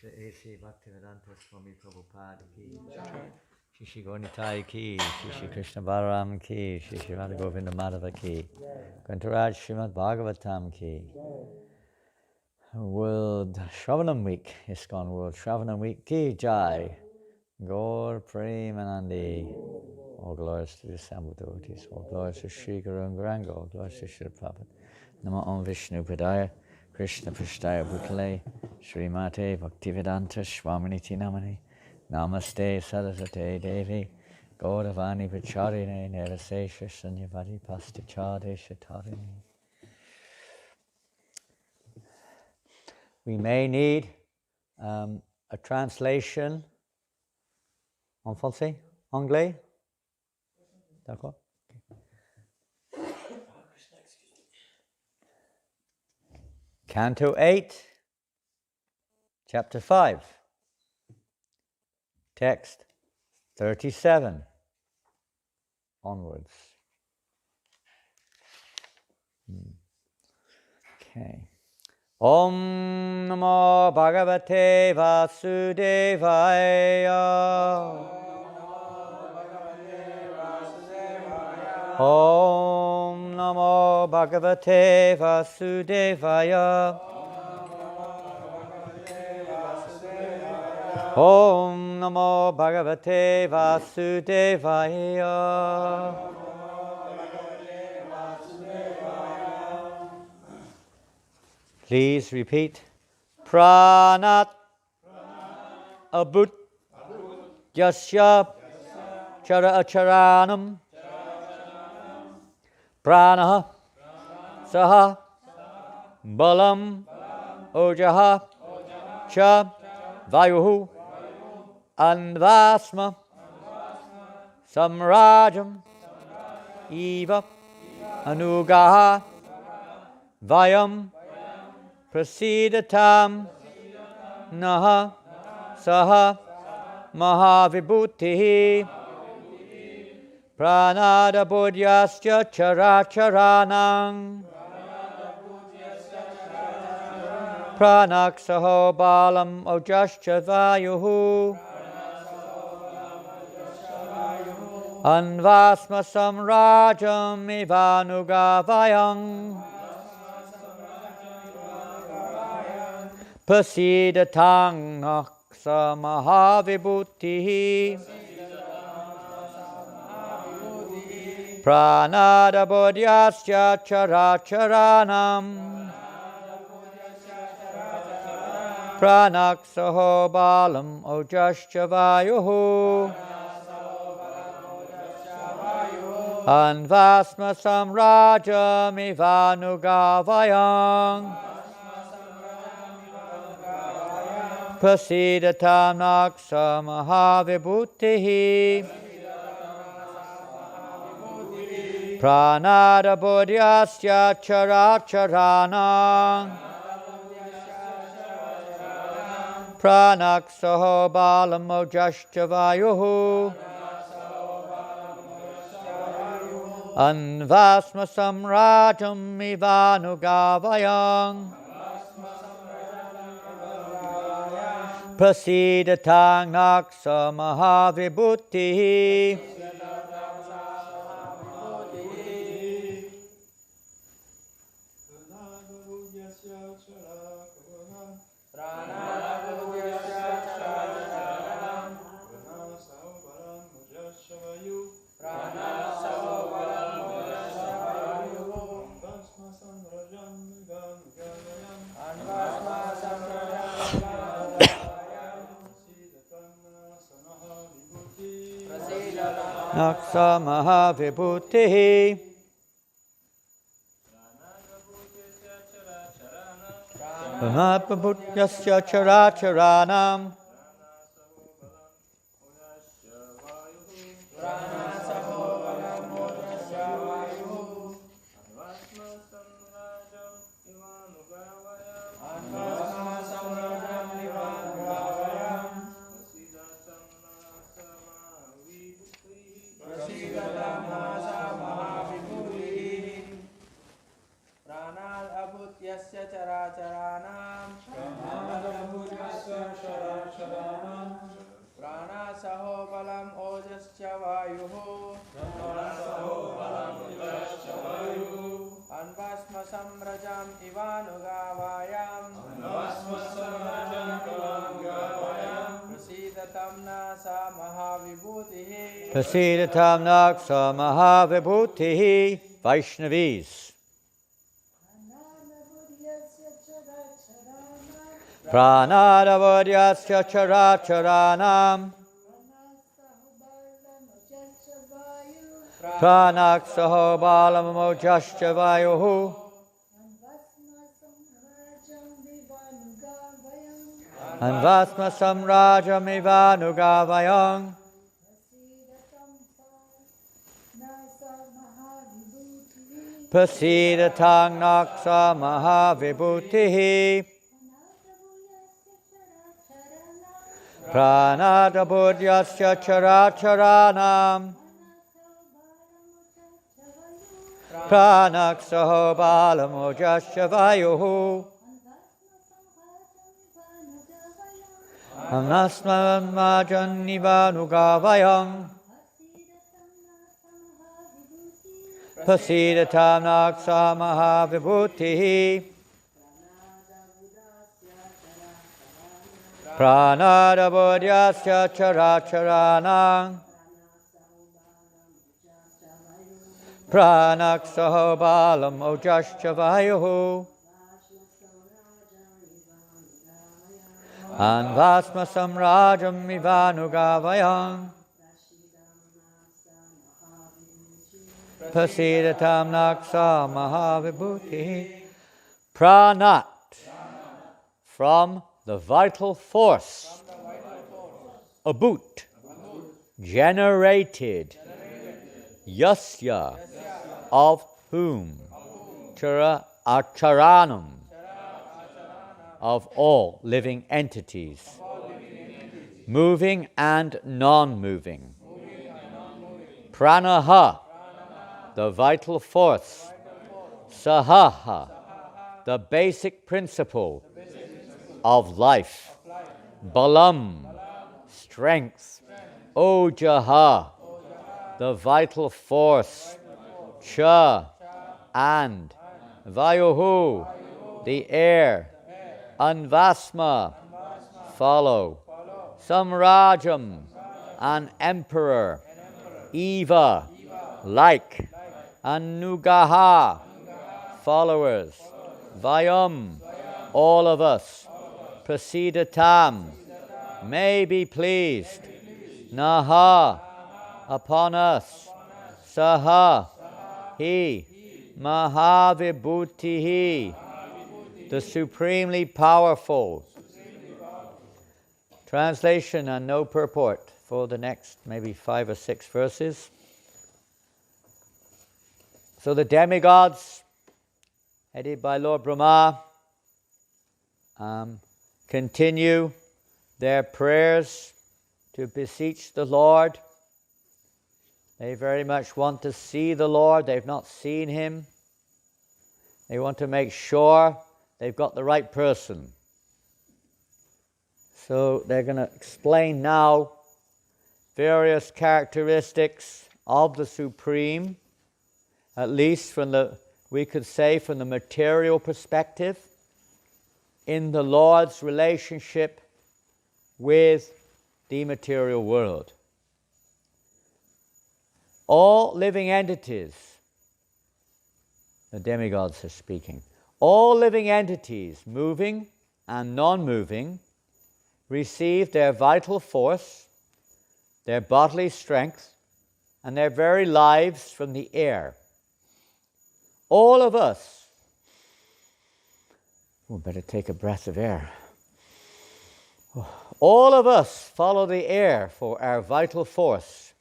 A.C. Bhaktivedanta Swami Prabhupada ki, Shri Gaunitai ki, Shri Krishna Balaram ki, Shri Radha Govinda Madhava ki, Kantaraj Srimad Bhagavatam ki. World Shravanam Week, ISKCON World Shravanam Week ki jai. Gaur Premanandi. All glories to the assembled devotees, all glories to Shri Guru and Gauranga, all glories to Shri Prabhupada. Namo Om Vishnu Padaya, Krishna Prasthaya Bhutale, Shri Mate Bhaktivedanta Swaminiti Namani, Namaste Saraswate Devi, Gauravani Vacharine, Nerasesha Sanyavadi Pastichade Shatarini. We may need a translation en français, anglais. D'accord? Canto 8, Chapter 5, Text 37, onwards. Okay. Om Namo Bhagavate Vasudevaya. Om Namo Bhagavate Vasudevaya. Om Namo Bhagavate Vasudevaya. Please repeat. Pranat Abhut Yasya Chara Acharanam Pranaha Saha Balam Ojaha Cha Vayuhu Anvasma Samrajam Eva Anugaha Vayam Prasidatam Naha Saha Mahavibhutihi Pranada Bodhyasya Characharanang Pranaksaho Balam Ojascha Vayuhu Anvasma Samrajam Ivanugavayang Pasidatang Naksa Mahavibhutihi Pranada Bodhyasya Characharanam Pranaksaho Balam Ojascha Vayuhu Anvasma Samrajam Ivanugavayang Prasidatam Naksa Mahavibhutihi Pranada Bodhyasya Characharanam Pranaksaho Balam Ojascha Vayuhu Anvasma Samrajam Ivanugavayang Prasidatang Naksa Mahavibhutihi Naksa Mahavibhutihi Pranabhutyasya Characharanam प्राणासहो बलम् ओजश्च वायुः अन्वस्म सम्रजम् इवानुगावायाम् प्रसीदतं NASA महाविभूतिः Prasidatam Naksa Mahavibhutihi. Vaishnavis. Pranadavadyasya characharanam. Pranaksaho balamojascha vayuhu. Anvasma samrajam ivanugavayam. Prasidatang naksa mahavibhutihi. Pranadabudyasya characharanam. Pranaksaho balamojasya vayuhu. Anasman majan nivanugavayam. Prasidatam naksa mahavibhutihi. Pranadabudyasya characharanam. Pranaksaho balam ojascha vayuhu. Anvasma samrajam ivanugavayam. Prasidatam naksa mahavibhutihi. Pranat, from the vital force. Abut, generated. Yasya, of whom. Chara acharanam, of all living entities. Moving and non-moving. Pranaha, the vital force. Sahaha, the basic principle of life. Balam, strength. Ojaha, the vital force. Cha, and. Vayuhu, the air. Anvasma, follow. Samrajam, an emperor. Eva, like. Anugaha, followers. Vayam, all of us. Prasidatam, may be pleased. Naha, upon us. Saha, he. Mahavibhutihi, the supremely powerful. Translation and no purport for the next maybe 5 or 6 verses. So the demigods, headed by Lord Brahma, continue their prayers to beseech the Lord. They very much want to see the Lord. They've not seen him. They want to make sure they've got the right person. So they're going to explain now various characteristics of the Supreme, at least we could say from the material perspective, in the Lord's relationship with the material world. All living entities, the demigods are speaking, all living entities, moving and non-moving, receive their vital force, their bodily strength, and their very lives from the air. All of us, we'll better take a breath of air. All of us follow the air for our vital force,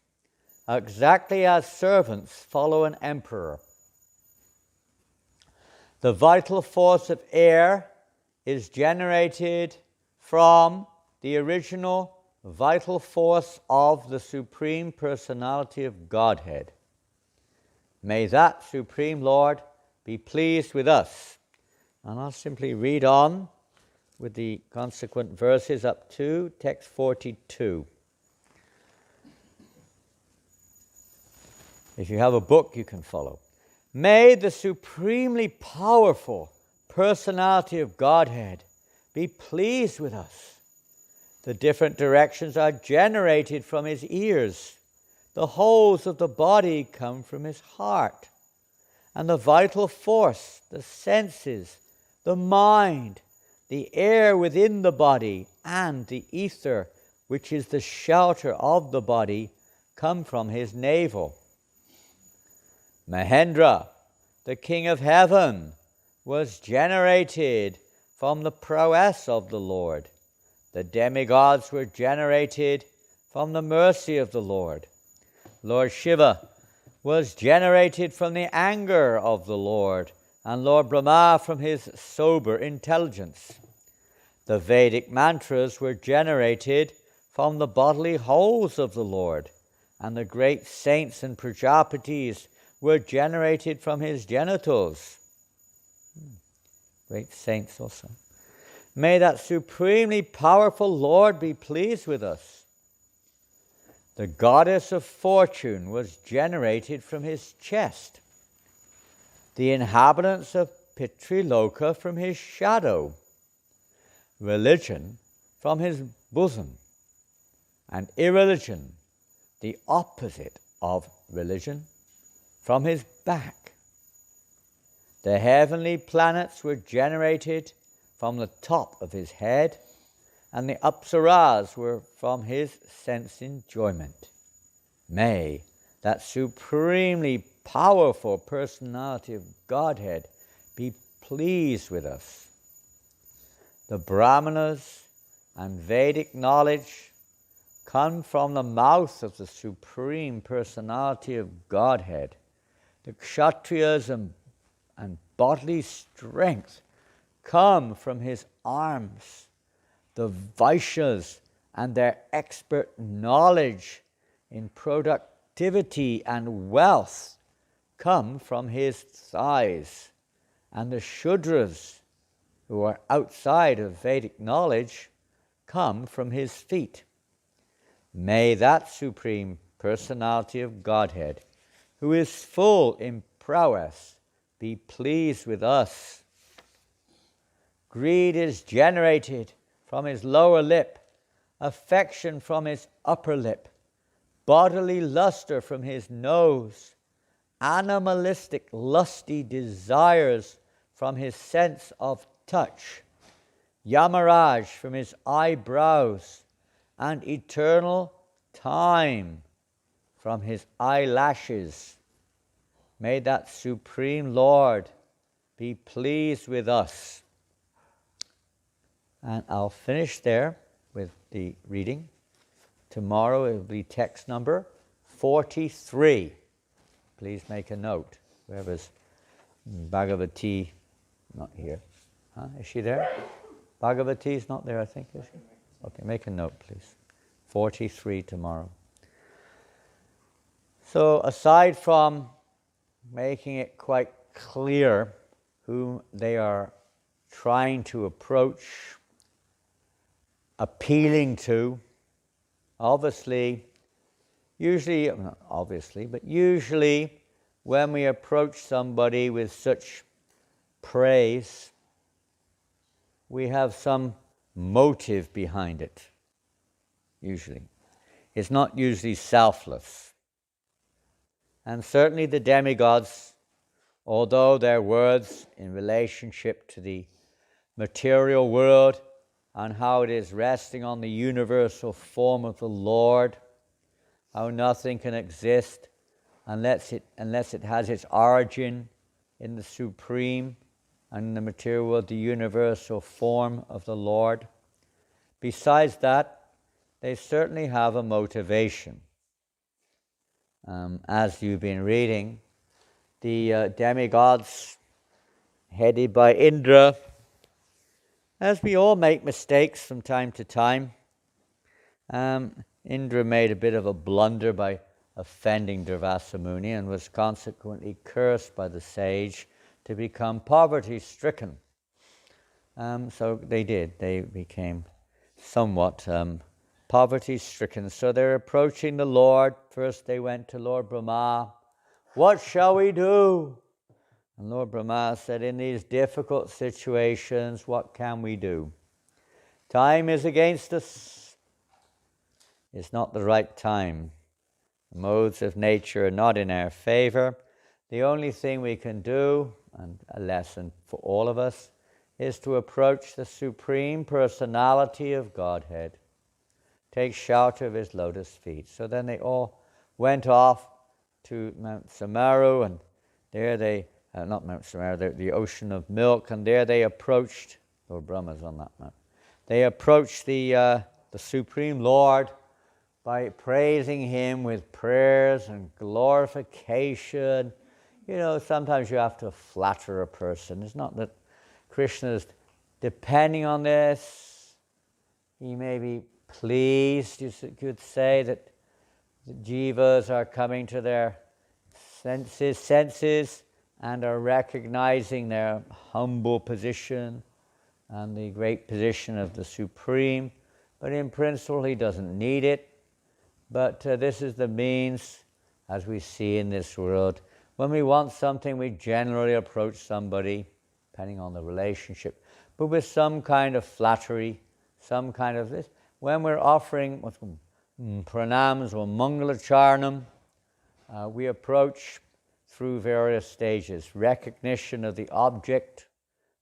exactly as servants follow an emperor. The vital force of air is generated from the original vital force of the Supreme Personality of Godhead. May that Supreme Lord be pleased with us. And I'll simply read on with the consequent verses up to text 42. If you have a book, you can follow. May the supremely powerful personality of Godhead be pleased with us. The different directions are generated from his ears. The wholes of the body come from his heart. And the vital force, the senses, the mind, the air within the body, and the ether, which is the shelter of the body, come from his navel. Mahendra, the king of heaven, was generated from the prowess of the Lord. The demigods were generated from the mercy of the Lord. Lord Shiva was generated from the anger of the Lord, and Lord Brahma from his sober intelligence. The Vedic mantras were generated from the bodily wholes of the Lord, and the great saints and Prajapatis were generated from his genitals. Great saints also. May that supremely powerful Lord be pleased with us. The goddess of fortune was generated from his chest. The inhabitants of Pitriloka from his shadow. Religion from his bosom. And irreligion, the opposite of religion, from his back. The heavenly planets were generated from the top of his head, and the apsaras were from his sense enjoyment. May that supremely powerful personality of Godhead be pleased with us. The Brahmanas and Vedic knowledge come from the mouth of the supreme personality of Godhead. The Kshatriyas and bodily strength come from his arms. The Vaishyas and their expert knowledge in productivity and wealth come from his thighs. And the Shudras, who are outside of Vedic knowledge, come from his feet. May that supreme personality of Godhead, who is full in prowess, be pleased with us. Greed is generated from his lower lip, affection from his upper lip, bodily luster from his nose, animalistic lusty desires from his sense of touch, Yamaraj from his eyebrows, and eternal time from his eyelashes. May that supreme Lord be pleased with us. And I'll finish there with the reading. Tomorrow it will be text number 43. Please make a note. Whoever's Bhagavati, not here. Huh? Is she there? Bhagavati is not there, I think, is she? Okay, make a note, please. 43 tomorrow. So aside from making it quite clear who they are trying to approach, appealing to, usually when we approach somebody with such praise, we have some motive behind it, usually. It's not usually selfless. And certainly the demigods, although their words in relationship to the material world and how it is resting on the universal form of the Lord, how nothing can exist unless it has its origin in the supreme and in the material world, the universal form of the Lord. Besides that, they certainly have a motivation. As you've been reading, the demigods headed by Indra, as we all make mistakes from time to time, Indra made a bit of a blunder by offending Durvasa Muni and was consequently cursed by the sage to become poverty-stricken. So they did. They became somewhat poverty-stricken. So they're approaching the Lord. First they went to Lord Brahma. What shall we do? And Lord Brahma said, in these difficult situations, what can we do? Time is against us. It's not the right time. The modes of nature are not in our favor. The only thing we can do, and a lesson for all of us, is to approach the Supreme Personality of Godhead. Take shelter of his lotus feet. So then they all went off to Mount Samaru, and there they, not Mount Samaru, the ocean of milk, and there they approached, Lord Brahma's on that mount. They approached the Supreme Lord by praising him with prayers and glorification. You know, sometimes you have to flatter a person. It's not that Krishna is depending on this. He may be pleased, you could say, that the jivas are coming to their senses and are recognizing their humble position and the great position of the Supreme. But in principle, he doesn't need it. But this is the means, as we see in this world. When we want something, we generally approach somebody, depending on the relationship, but with some kind of flattery, some kind of this. When we're offering what's called pranams or mangalacharanam, we approach through various stages. Recognition of the object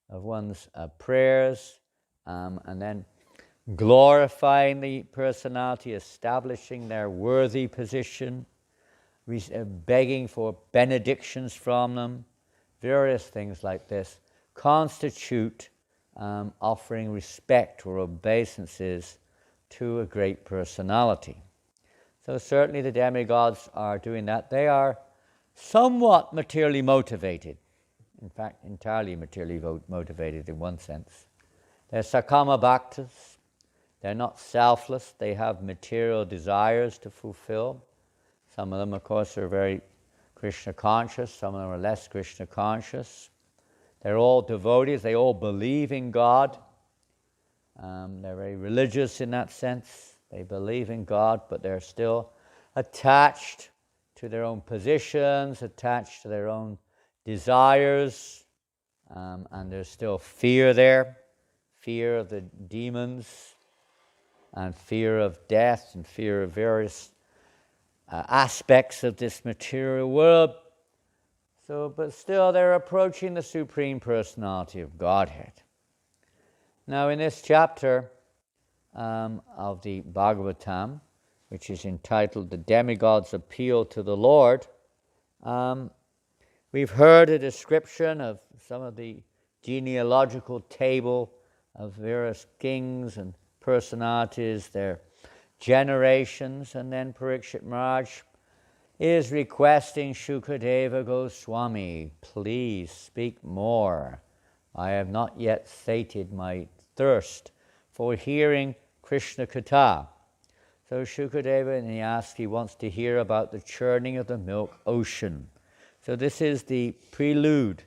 of one's prayers, and then glorifying the personality, establishing their worthy position, begging for benedictions from them, various things like this constitute offering respect or obeisances to a great personality. So certainly the demigods are doing that. They are somewhat materially motivated, in fact entirely materially motivated in one sense. They're sakama bhaktas. They're not selfless. They have material desires to fulfill. Some of them, of course, are very Krishna conscious. Some of them are less Krishna conscious. They're all devotees. They all believe in God. They're very religious in that sense. They believe in God, but they're still attached to their own positions, attached to their own desires, and there's still fear there, fear of the demons, and fear of death, and fear of various aspects of this material world. So, but still they're approaching the Supreme Personality of Godhead. Now in this chapter of the Bhagavatam, which is entitled The Demigod's Appeal to the Lord, we've heard a description of some of the genealogical table of various kings and personalities, their generations, and then Parikshit Maharaj is requesting Shukadeva Goswami, please speak more. I have not yet sated my thirst for hearing Krishna Katha. So Shukadeva, and he wants to hear about the churning of the milk ocean. So this is the prelude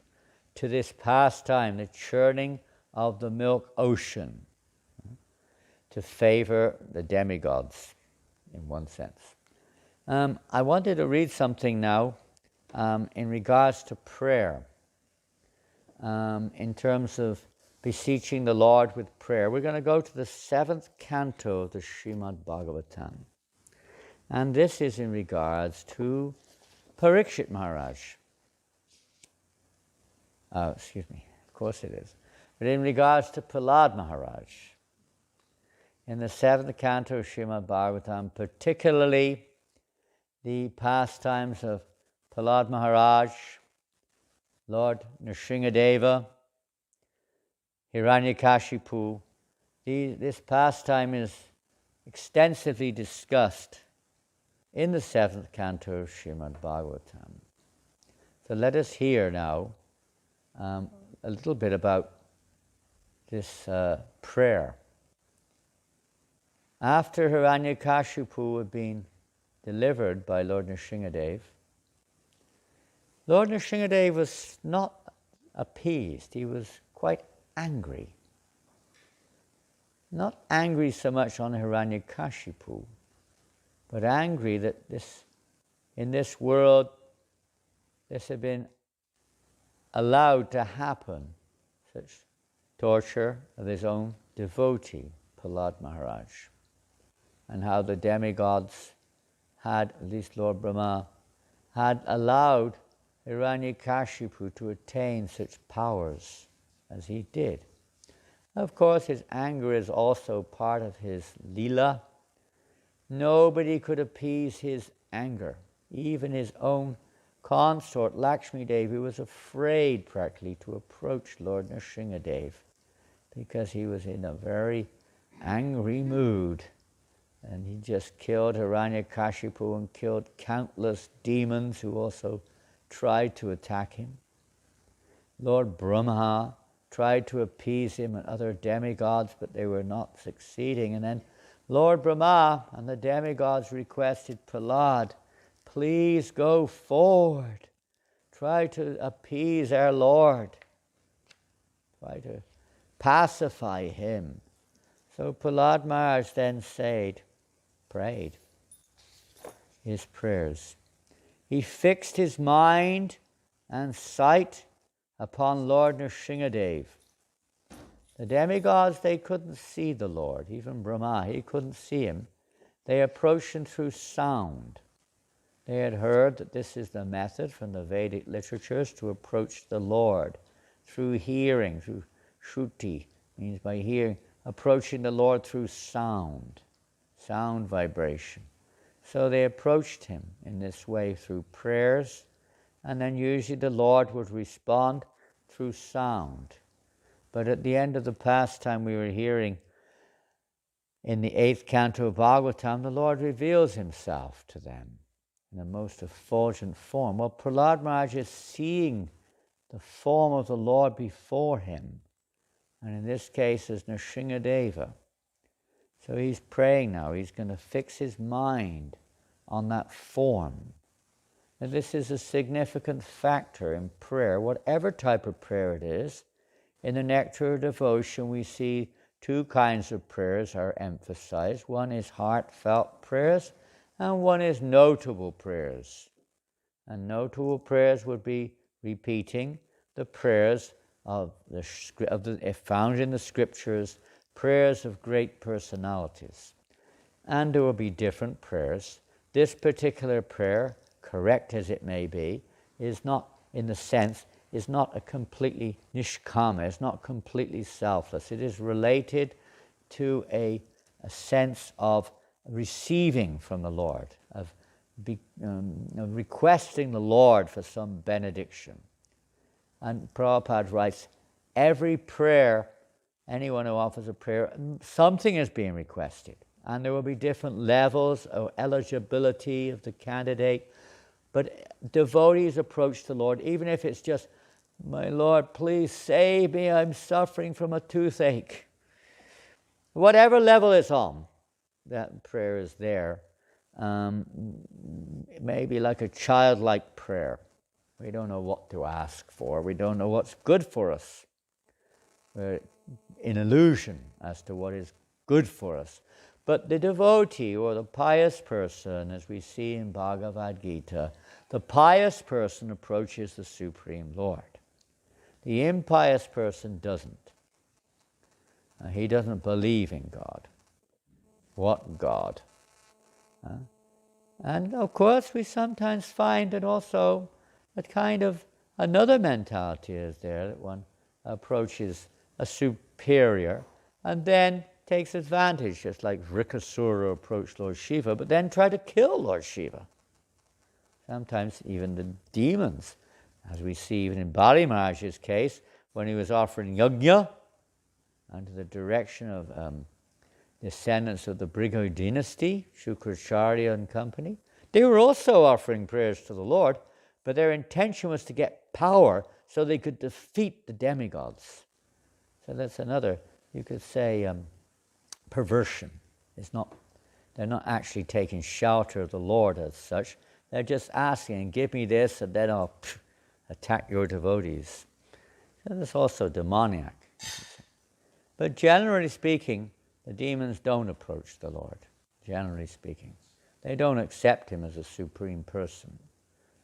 to this pastime, the churning of the milk ocean, to favor the demigods, in one sense. I wanted to read something now in regards to prayer, in terms of beseeching the Lord with prayer. We're going to go to the 7th canto of the Srimad Bhagavatam. And this is in regards to Parikshit Maharaj. Excuse me, of course it is. But in regards to Prahlad Maharaj. In the 7th canto of Srimad Bhagavatam, particularly the pastimes of Prahlad Maharaj, Lord Nrsingadeva, Hiranyakashipu. This pastime is extensively discussed in the 7th canto of Srimad Bhagavatam. So let us hear now a little bit about this prayer. After Hiranyakashipu had been delivered by Lord Nrsingadev, Lord Nrsingadev was not appeased. He was quite angry. not angry so much on Hiranyakashipu, but angry that in this world this had been allowed to happen, such torture of his own devotee, Prahlad Maharaj, and how the demigods had, at least Lord Brahma, had allowed Hiranyakashipu to attain such powers as he did. Of course, his anger is also part of his lila. Nobody could appease his anger. Even his own consort, Lakshmi Devi, was afraid practically to approach Lord Nrsingadev because he was in a very angry mood. And he just killed Hiranyakashipu and killed countless demons who also tried to attack him. Lord Brahma tried to appease him and other demigods, but they were not succeeding. And then Lord Brahma and the demigods requested Prahlad, please go forward. Try to appease our Lord. Try to pacify him. So Prahlad Maharaj then prayed his prayers. He fixed his mind and sight upon Lord Nrsingadev. The demigods, they couldn't see the Lord. Even Brahma, he couldn't see him. They approached him through sound. They had heard that this is the method from the Vedic literatures to approach the Lord, through hearing, through shruti, means by hearing, approaching the Lord through sound vibration. So they approached him in this way through prayers, and then usually the Lord would respond through sound. But at the end of the pastime we were hearing in the 8th canto of Bhagavatam, the Lord reveals himself to them in the most effulgent form. Well, Prahlad Maharaj is seeing the form of the Lord before him, and in this case as Nrsingadeva. So he's praying now. He's going to fix his mind on that form. And this is a significant factor in prayer, whatever type of prayer it is. In the Nectar of Devotion, we see two kinds of prayers are emphasized. One is heartfelt prayers, and one is notable prayers. And notable prayers would be repeating the prayers found in the scriptures, prayers of great personalities. And there will be different prayers. This particular prayer, correct as it may be, is not a completely nishkama, it's not completely selfless. It is related to a sense of receiving from the Lord, of requesting the Lord for some benediction. And Prabhupada writes, every prayer, anyone who offers a prayer, something is being requested. And there will be different levels of eligibility of the candidate. But devotees approach the Lord, even if it's just, my Lord, please save me, I'm suffering from a toothache. Whatever level it's on, that prayer is there. Maybe like a childlike prayer. We don't know what to ask for. We don't know what's good for us. We're in illusion as to what is good for us. But the devotee or the pious person, as we see in Bhagavad Gita, the pious person approaches the Supreme Lord. The impious person doesn't. He doesn't believe in God. What God? And of course we sometimes find that also a kind of another mentality is there, that one approaches a superior and then takes advantage, just like Vrikasura approached Lord Shiva, but then tried to kill Lord Shiva. Sometimes even the demons, as we see even in Bali Maharaj's case, when he was offering yajna under the direction of descendants of the Brihad dynasty, Shukracharya and company, they were also offering prayers to the Lord, but their intention was to get power so they could defeat the demigods. So that's another, you could say, perversion. They're not actually taking shelter of the Lord as such. They're just asking, give me this, and then I'll attack your devotees. So that's also demoniac. But generally speaking, The demons don't approach the Lord, generally speaking. They don't accept him as a supreme person.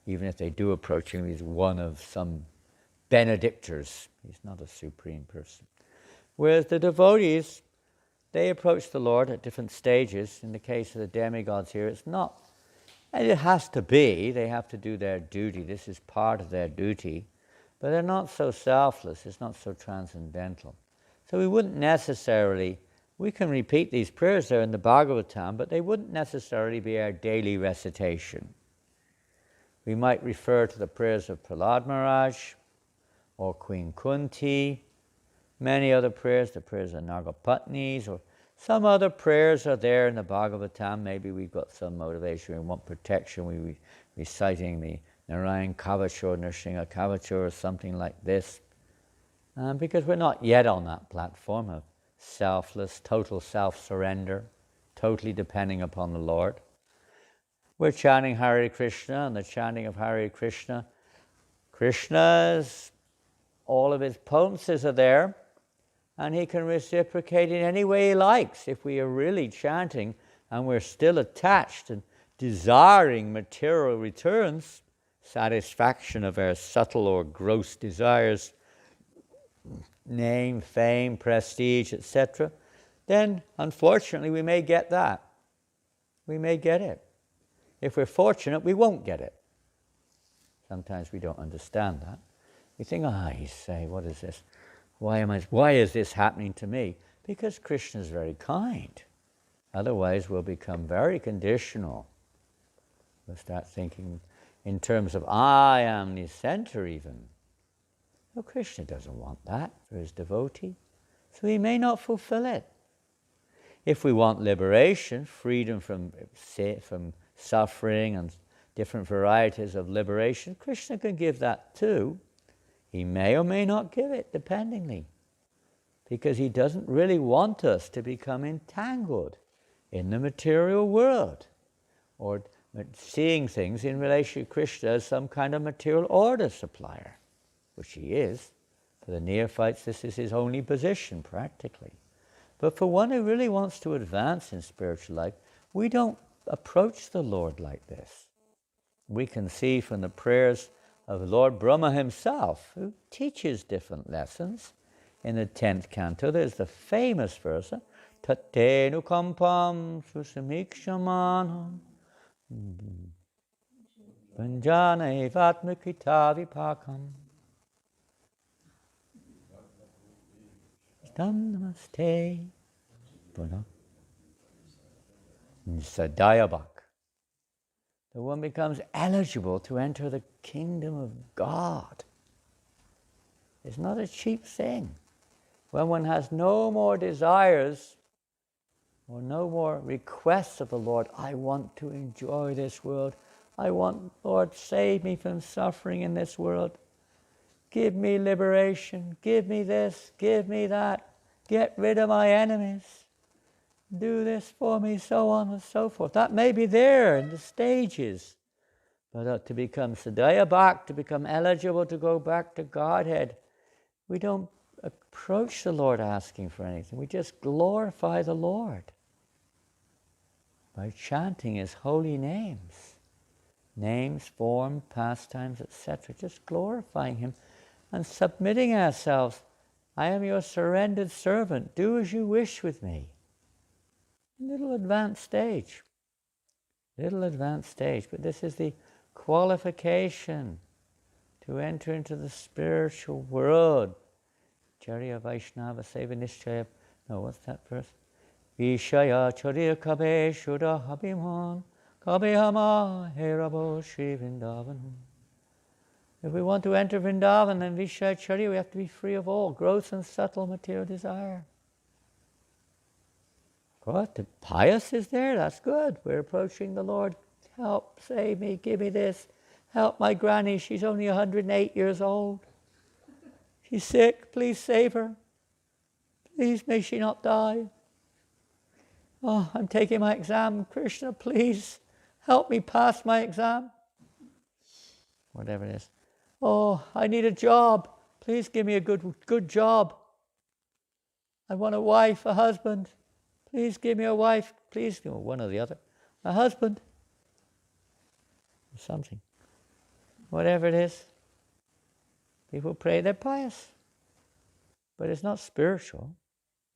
Even if they do approach him, he's one of some benedictors. He's not a supreme person. Whereas the devotees, they approach the Lord at different stages. In the case of the demigods here, it's not. And it has to be. They have to do their duty. This is part of their duty. But they're not so selfless. It's not so transcendental. So we wouldn't necessarily, we can repeat these prayers there in the Bhagavatam, but they wouldn't necessarily be our daily recitation. We might refer to the prayers of Prahlad Maharaj or Queen Kunti, many other prayers, the prayers of Nagapatnis, or some other prayers are there in the Bhagavatam. Maybe we've got some motivation, we want protection, we're reciting the Narayan Kavachur, Nrsimha Kavachur, or something like this. Because we're not yet on that platform of selfless, total self-surrender, totally depending upon the Lord. We're chanting Hare Krishna, and the chanting of Hare Krishna, Krishna's, all of his potencies are there, and he can reciprocate in any way he likes. If we are really chanting and we're still attached and desiring material returns, satisfaction of our subtle or gross desires, name, fame, prestige, etc., then unfortunately we may get that. We may get it. If we're fortunate, we won't get it. Sometimes we don't understand that. We think, you say, what is this? Why is this happening to me? Because Krishna is very kind. Otherwise we'll become very conditional. We'll start thinking in terms of I am the center even. No, Krishna doesn't want that for his devotee, so he may not fulfill it. If we want liberation, freedom from suffering and different varieties of liberation, Krishna can give that too. He may or may not give it, dependingly, because he doesn't really want us to become entangled in the material world or seeing things in relation to Krishna as some kind of material order supplier, which he is. For the neophytes, this is his only position, practically. But for one who really wants to advance in spiritual life, we don't approach the Lord like this. We can see from the prayers of Lord Brahma himself, who teaches different lessons. In the 10th canto, there's the famous verse, Tate nukampam susamikshamanam Vanjana evatmakita vipakam Tam namaste Sadayabak. The one becomes eligible to enter the kingdom of God. It's not a cheap thing. When one has no more desires or no more requests of the Lord, I want to enjoy this world. I want, Lord, save me from suffering in this world. Give me liberation. Give me this. Give me that. Get rid of my enemies. Do this for me, so on and so forth. That may be there in the stages. But to become Sadayabhak, to become eligible to go back to Godhead, we don't approach the Lord asking for anything. We just glorify the Lord by chanting his holy names. Names, form, pastimes, etc. Just glorifying him and submitting ourselves. I am your surrendered servant. Do as you wish with me. Little advanced stage, but this is the qualification to enter into the spiritual world. Charya Vaishnava Seva Nishchaya, no, what's that verse? Vishaya Charya Kabe Shuddha Habhiman Kabe Hama Herabo Shri Vrindavanam. If we want to enter Vrindavan and Vishaya Charya, we have to be free of all gross and subtle material desire. What? The pious is there? That's good. We're approaching the Lord. Help, save me, give me this. Help my granny, she's only 108 years old. She's sick, please save her. Please, may she not die. Oh, I'm taking my exam. Krishna, please help me pass my exam. Whatever it is. Oh, I need a job. Please give me a good job. I want a wife, a husband. Please give me a wife. Please, one or the other. A husband. Or something. Whatever it is. People pray, they're pious. But it's not spiritual,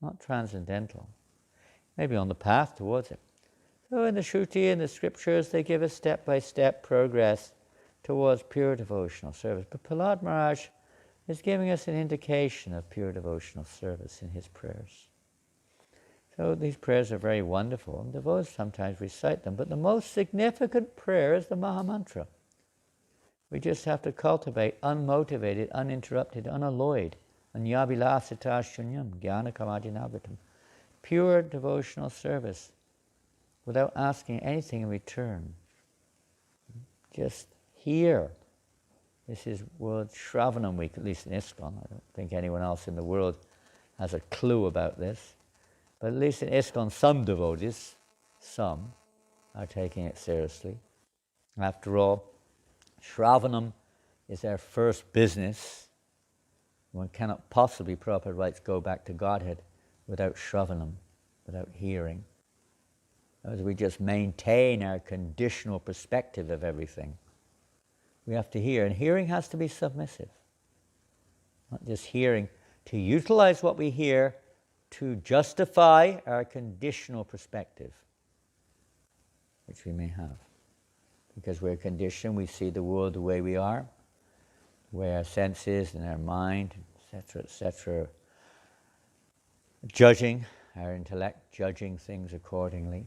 not transcendental. Maybe on the path towards it. So in the Shruti and the scriptures, they give us step-by-step progress towards pure devotional service. But Prahlad Maharaj is giving us an indication of pure devotional service in his prayers. So these prayers are very wonderful, and devotees sometimes recite them, but the most significant prayer is the Mahamantra. We just have to cultivate unmotivated, uninterrupted, unalloyed, anyabhilasita shunyam, jnana kamadinagritam, pure devotional service without asking anything in return. Just hear. This is World Shravanam Week, at least in ISKCON. I don't think anyone else in the world has a clue about this. But at least in ISKCON, some devotees, some, are taking it seriously. After all, Shravanam is our first business. One cannot possibly, Prabhupada writes, go back to Godhead without Shravanam, without hearing. As we just maintain our conditional perspective of everything. We have to hear, and hearing has to be submissive. Not just hearing to utilize what we hear to justify our conditional perspective, which we may have. Because we're conditioned, we see the world the way we are, the way our senses and our mind, etc., judging, our intellect judging things accordingly.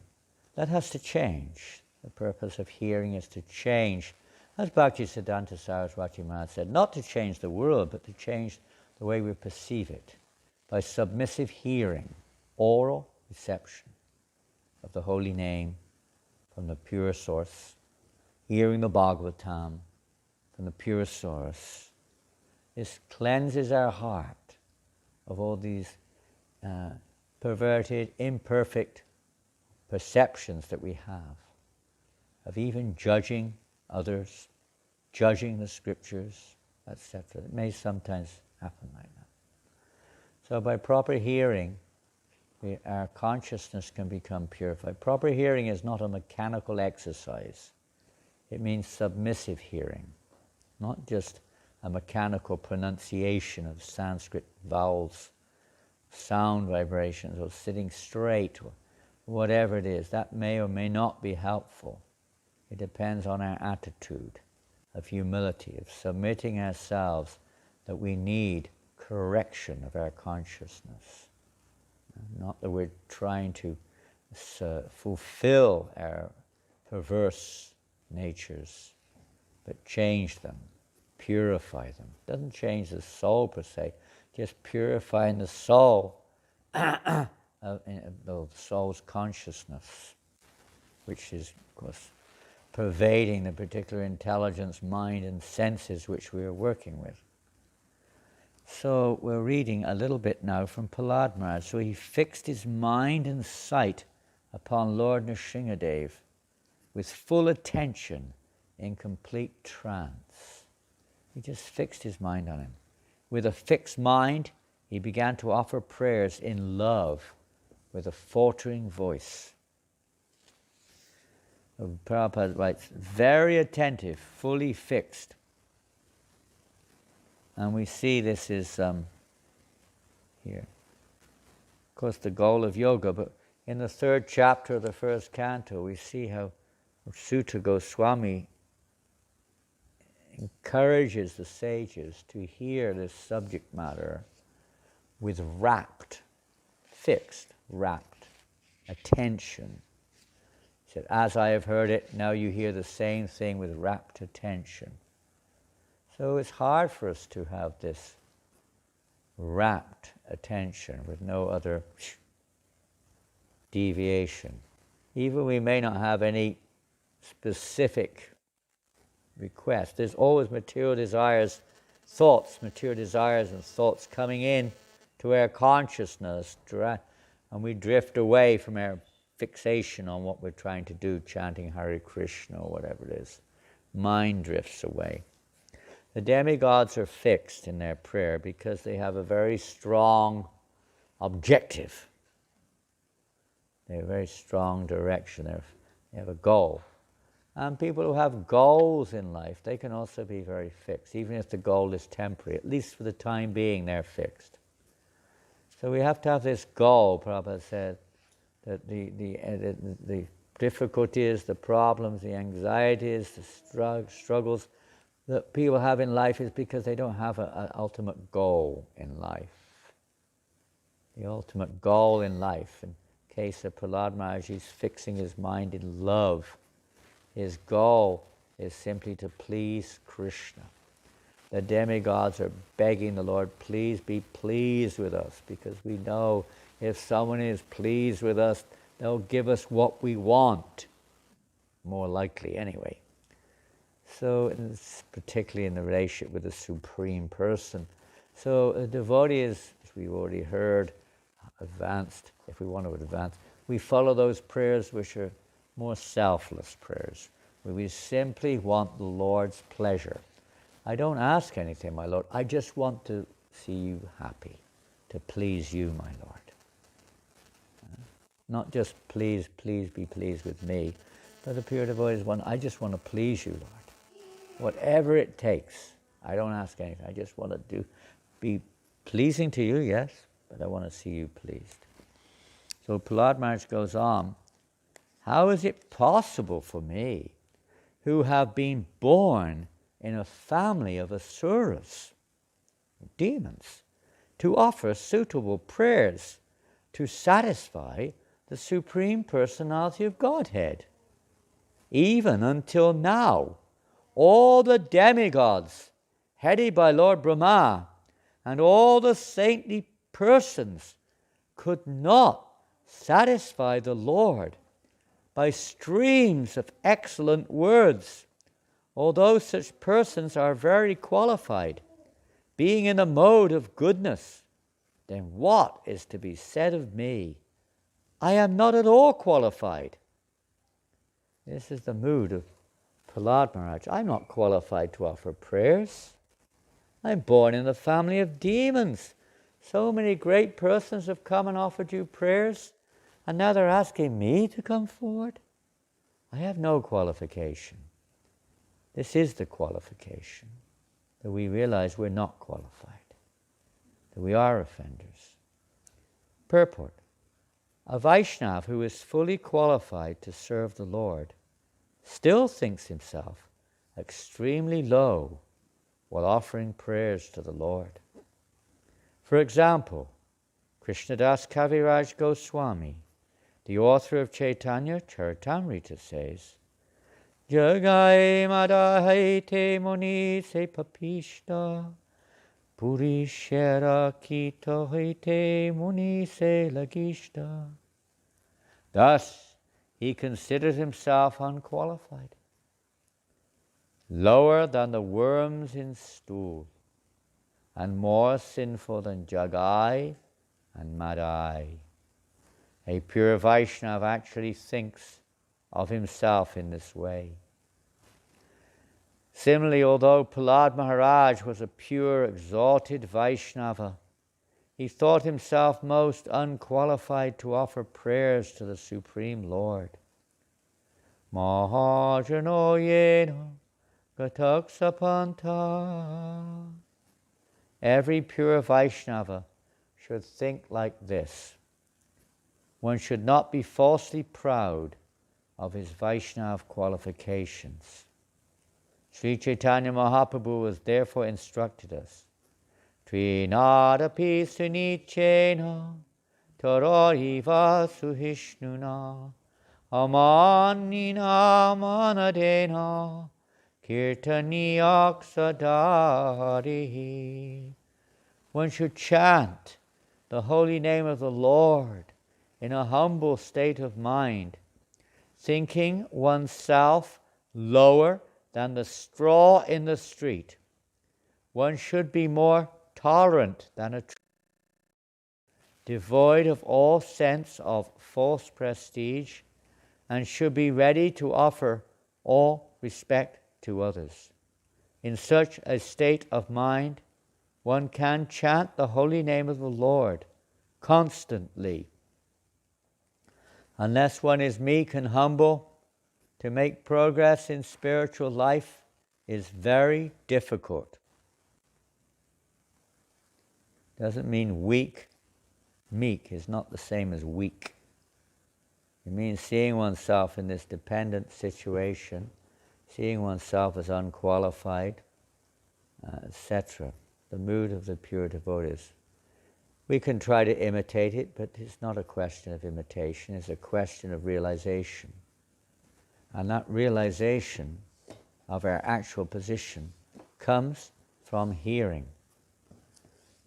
That has to change. The purpose of hearing is to change, as Bhaktisiddhanta Saraswati Maharaj said, not to change the world, but to change the way we perceive it by submissive hearing, oral reception of the holy name from the pure source, hearing the Bhagavatam from the pure source. This cleanses our heart of all these perverted, imperfect perceptions that we have, of even judging others, judging the scriptures, etc. It may sometimes happen like that. So by proper hearing, our consciousness can become purified. Proper hearing is not a mechanical exercise. It means submissive hearing, not just a mechanical pronunciation of Sanskrit vowels, sound vibrations, or sitting straight, or whatever it is. That may or may not be helpful. It depends on our attitude of humility, of submitting ourselves that we need correction of our consciousness. Not that we're trying to fulfill our perverse natures, but change them, purify them. It doesn't change the soul per se, just purifying the soul, the soul's consciousness, which is, of course, pervading the particular intelligence, mind, and senses which we are working with. So we're reading a little bit now from Prahlad Maharaj. So he fixed his mind and sight upon Lord Nrsingadev with full attention in complete trance. He just fixed his mind on him. With a fixed mind, he began to offer prayers in love with a faltering voice. Prabhupada writes, very attentive, fully fixed. And we see this is here. Of course, the goal of yoga, but in the third chapter of the first canto, we see how Sutta Goswami encourages the sages to hear this subject matter with rapt, fixed, rapt attention. He said, as I have heard it, now you hear the same thing with rapt attention. So it's hard for us to have this rapt attention with no other deviation. Even we may not have any specific request. There's always material desires and thoughts coming in to our consciousness, and we drift away from our fixation on what we're trying to do, chanting Hare Krishna or whatever it is. Mind drifts away. The demigods are fixed in their prayer because they have a very strong objective. They have a very strong direction. They have a goal. And people who have goals in life, they can also be very fixed. Even if the goal is temporary, at least for the time being, they're fixed. So we have to have this goal. Prabhupada said that the difficulties, the problems, the anxieties, the struggles that people have in life is because they don't have an ultimate goal in life. The ultimate goal in life, in case of Prahlad Maharaj, he's fixing his mind in love. His goal is simply to please Krishna. The demigods are begging the Lord, please be pleased with us, because we know if someone is pleased with us, they'll give us what we want. More likely, anyway. So, particularly in the relationship with the Supreme Person. So, a devotee is, as we've already heard, advanced, if we want to advance. We follow those prayers which are more selfless prayers, where we simply want the Lord's pleasure. I don't ask anything, my Lord. I just want to see you happy, to please you, my Lord. Not just please be pleased with me, but the pure devotees want, I just want to please you, Lord. Whatever it takes. I don't ask anything. I just want to be pleasing to you, yes, but I want to see you pleased. So Prahlad Maharaj goes on, how is it possible for me, who have been born in a family of asuras, demons, to offer suitable prayers to satisfy the Supreme Personality of Godhead? Even until now, all the demigods, headed by Lord Brahma, and all the saintly persons could not satisfy the Lord by streams of excellent words, although such persons are very qualified, being in a mode of goodness. Then what is to be said of me? I am not at all qualified. This is the mood of Prahlad Maharaj. I'm not qualified to offer prayers. I'm born in the family of demons. So many great persons have come and offered you prayers, and now they're asking me to come forward? I have no qualification. This is the qualification, that we realize we're not qualified, that we are offenders. Purport. A Vaishnava who is fully qualified to serve the Lord still thinks himself extremely low while offering prayers to the Lord. For example, Krishnadas Kaviraj Goswami, the author of Chaitanya Charitamrita, says, Jagai madahai te muni se papishta, puri shera kita te muni se lagishta. Thus, he considers himself unqualified, lower than the worms in stool, and more sinful than Jagai and Madai. A pure Vaishnava actually thinks of himself in this way. Similarly, although Prahlad Maharaj was a pure, exalted Vaishnava, he thought himself most unqualified to offer prayers to the Supreme Lord. Mahajano yena gataksapanta. Every pure Vaishnava should think like this. One should not be falsely proud of his Vaishnava qualifications. Sri Chaitanya Mahaprabhu has therefore instructed us, Trinadapi sunichena tarariva suhishnuna amanina manadena kirtaniyak sadarihi. One should chant the holy name of the Lord in a humble state of mind, thinking oneself lower than the straw in the street. One should be more tolerant than a tree, devoid of all sense of false prestige, and should be ready to offer all respect to others. In such a state of mind, one can chant the holy name of the Lord constantly. Unless one is meek and humble, to make progress in spiritual life is very difficult. Doesn't mean weak. Meek is not the same as weak. It means seeing oneself in this dependent situation, seeing oneself as unqualified, etc. The mood of the pure devotees. We can try to imitate it, but it's not a question of imitation, it's a question of realization. And that realization of our actual position comes from hearing.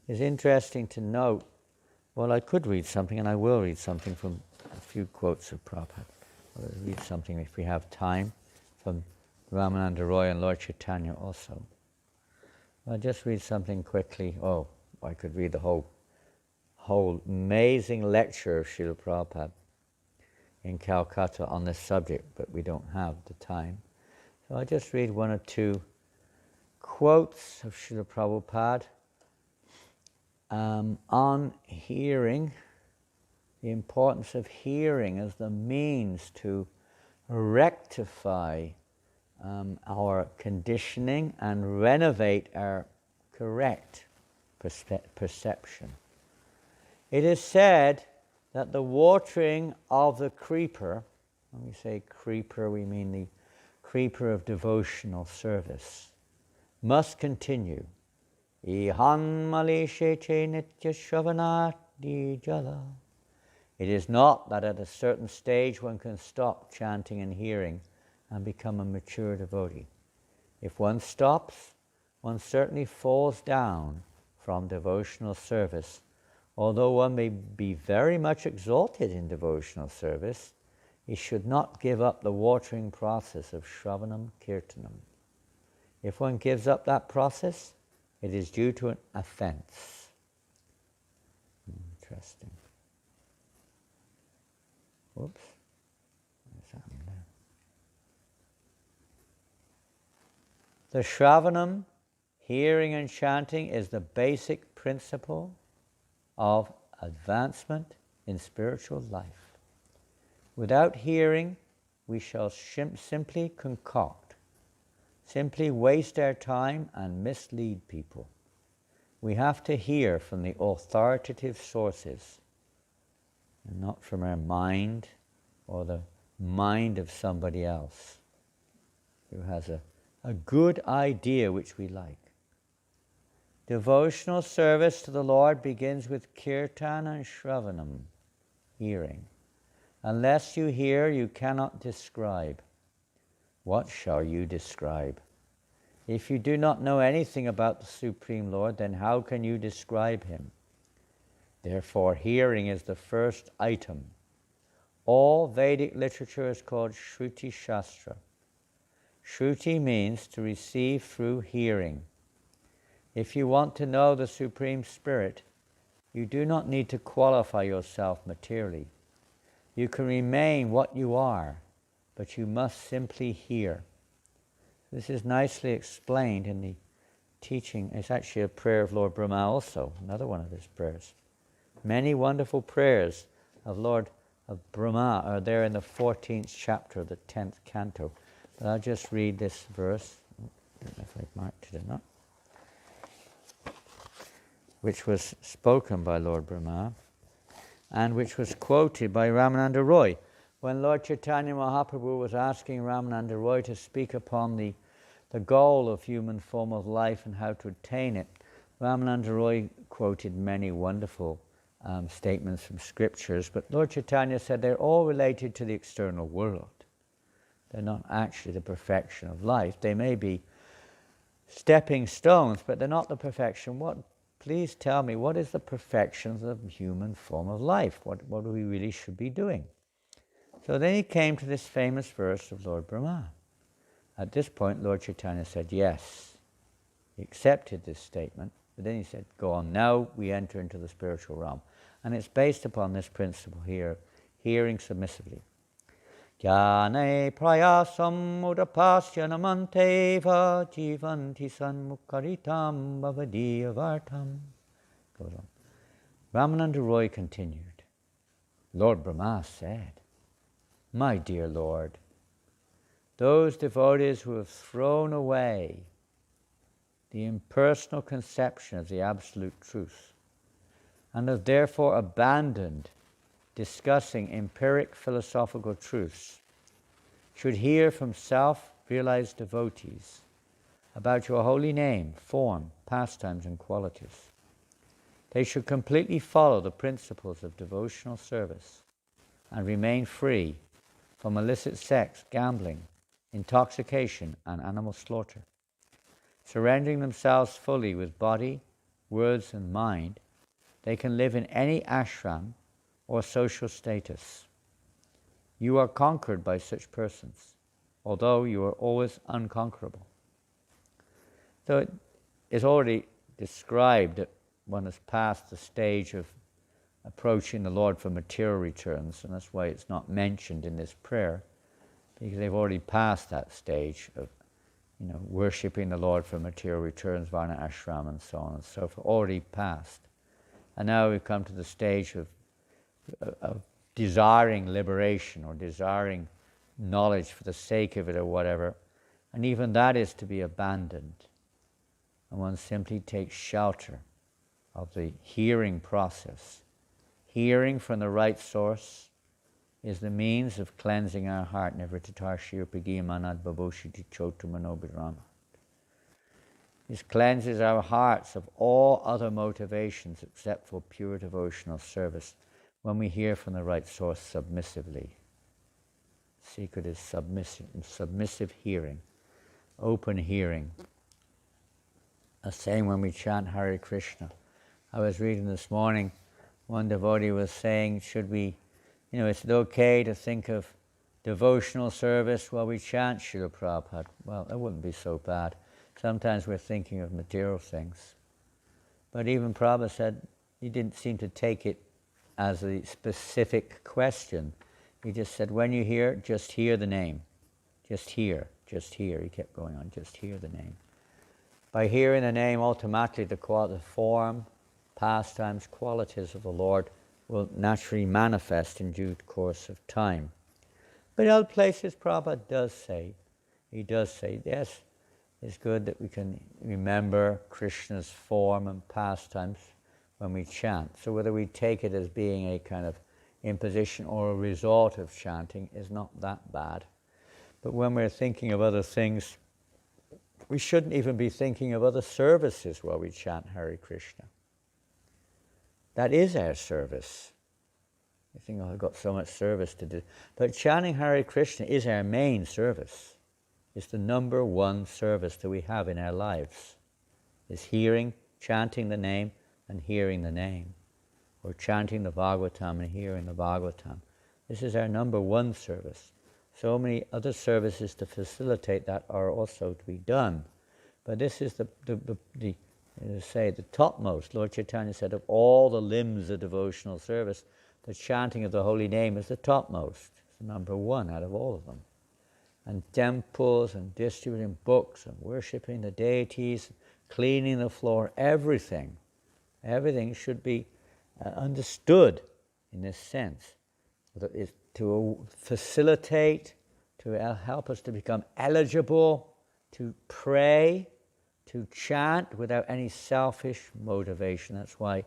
It's interesting to note, well, I could read something, and I will read something from a few quotes of Prabhupada. I'll read something if we have time from Ramananda Roy and Lord Chaitanya also. I'll just read something quickly. Oh, I could read the whole amazing lecture of Srila Prabhupada in Calcutta on this subject, but we don't have the time. So I'll just read one or two quotes of Srila Prabhupada on hearing, the importance of hearing as the means to rectify our conditioning and renovate our correct perception. It is said that the watering of the creeper, when we say creeper, we mean the creeper of devotional service, must continue. Ihan malishe che nitya shravanati jala. It is not that at a certain stage one can stop chanting and hearing and become a mature devotee. If one stops, one certainly falls down from devotional service. Although one may be very much exalted in devotional service, he should not give up the watering process of Shravanam Kirtanam. If one gives up that process, it is due to an offense. Interesting. Whoops. What's happening there? The Shravanam, hearing and chanting, is the basic principle of advancement in spiritual life. Without hearing, we shall simply concoct, simply waste our time and mislead people. We have to hear from the authoritative sources, and not from our mind or the mind of somebody else who has a good idea which we like. Devotional service to the Lord begins with kirtan and shravanam, hearing. Unless you hear, you cannot describe. What shall you describe? If you do not know anything about the Supreme Lord, then how can you describe Him? Therefore, hearing is the first item. All Vedic literature is called Shruti Shastra. Shruti means to receive through hearing. If you want to know the Supreme Spirit, you do not need to qualify yourself materially. You can remain what you are, but you must simply hear. This is nicely explained in the teaching. It's actually a prayer of Lord Brahma also, another one of his prayers. Many wonderful prayers of Lord of Brahma are there in the 14th chapter of the 10th canto. But I'll just read this verse. I don't know if I've marked it or not. Which was spoken by Lord Brahma, and which was quoted by Ramananda Roy. When Lord Chaitanya Mahaprabhu was asking Ramananda Roy to speak upon the goal of human form of life and how to attain it, Ramananda Roy quoted many wonderful statements from scriptures, but Lord Chaitanya said they're all related to the external world. They're not actually the perfection of life. They may be stepping stones, but they're not the perfection. Please tell me, what is the perfection of the human form of life? What we really should be doing? So then he came to this famous verse of Lord Brahma. At this point, Lord Chaitanya said, yes. He accepted this statement, but then he said, go on, now we enter into the spiritual realm. And it's based upon this principle here, hearing submissively. Jnane prayasam udapasya namanteva jivanti sanmukaritam bhavadiyavartam. Goes on. Ramananda Roy continued, Lord Brahma said, my dear Lord, those devotees who have thrown away the impersonal conception of the absolute truth and have therefore abandoned discussing empiric philosophical truths should hear from self-realized devotees about your holy name, form, pastimes, and qualities. They should completely follow the principles of devotional service and remain free from illicit sex, gambling, intoxication, and animal slaughter. Surrendering themselves fully with body, words, and mind, they can live in any ashram or social status. You are conquered by such persons, although you are always unconquerable. So it is already described that one has passed the stage of approaching the Lord for material returns, and that's why it's not mentioned in this prayer, because they've already passed that stage of worshipping the Lord for material returns, Varna ashram, and so on and so forth, already passed. And now we've come to the stage of desiring liberation or desiring knowledge for the sake of it or whatever, and even that is to be abandoned. And one simply takes shelter of the hearing process. Hearing from the right source is the means of cleansing our heart. This cleanses our hearts of all other motivations except for pure devotional service when we hear from the right source submissively. Secret is submissive hearing, open hearing. The same when we chant Hare Krishna. I was reading this morning, one devotee was saying, should we, is it okay to think of devotional service while we chant Srila Prabhupada? Well, that wouldn't be so bad. Sometimes we're thinking of material things. But even Prabhupada said he didn't seem to take it as a specific question. He just said, when you hear, just hear the name. Just hear. He kept going on, just hear the name. By hearing the name, automatically the form, pastimes, qualities of the Lord will naturally manifest in due course of time. But in other places, Prabhupada does say, yes, it's good that we can remember Krishna's form and pastimes when we chant. So whether we take it as being a kind of imposition or a result of chanting is not that bad. But when we're thinking of other things, we shouldn't even be thinking of other services while we chant Hare Krishna. That is our service. You think, I've got so much service to do. But chanting Hare Krishna is our main service. It's the number one service that we have in our lives. Is hearing, chanting the name, and hearing the name. Or chanting the Bhagavatam and hearing the Bhagavatam. This is our number one service. So many other services to facilitate that are also to be done. But this is the topmost. Lord Chaitanya said of all the limbs of devotional service, the chanting of the holy name is the topmost. It's the number one out of all of them. And temples and distributing books and worshipping the deities, cleaning the floor, everything should be understood in this sense. That is to facilitate, to help us to become eligible to pray, to chant without any selfish motivation. That's why